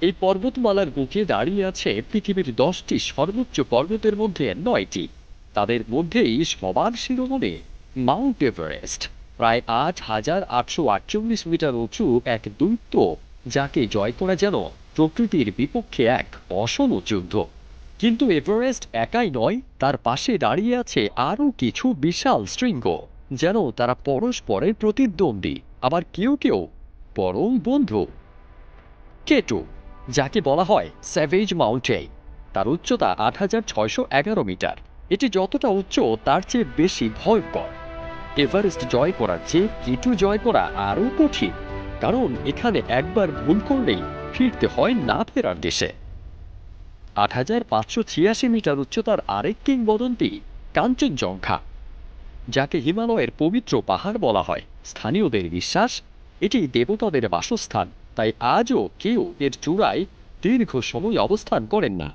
এই পর্বতমালার বুকে দাঁড়িয়ে আছে পৃথিবীর 10টি সর্বোচ্চ পর্বতের মধ্যে 9টি। তাদের মধ্যেই সবার শিরোমণি মাউন্ট এভারেস্ট, প্রায় 8,848 মিটার উঁচু এক দৈত্য, যাকে জয় করা যেন প্রকৃতির বিপক্ষে এক অসম যুদ্ধ। কিন্তু এভারেস্ট একাই নয়, তার পাশে দাঁড়িয়ে আছে আরও কিছু বিশাল শৃঙ্গ, যেন তারা পরস্পরের প্রতিদ্বন্দ্বী, আবার কেউ কেউ পরম বন্ধু। কেটু, যাকে বলা হয় স্যাভেজ মাউন্টেন, তার উচ্চতা 8,611 মিটার। এটি যতটা উচ্চ তার চেয়ে বেশি ভয়ঙ্কর। এভারেস্ট জয় করার চেয়ে কেটু জয় করা আরও কঠিন, কারণ এখানে একবার ভুল করলেই ফিরতে হয় না ফেরার দেশে। 8,586 মিটার উচ্চতার আরেক কিংবদন্তি কাঞ্চনজঙ্ঘা, যাকে হিমালয়ের পবিত্র পাহাড় বলা হয়। স্থানীয়দের বিশ্বাস এটি দেবতাদের বাসস্থান, তাই আজও কেউ এর চূড়ায় দীর্ঘ সময় অবস্থান করেন না।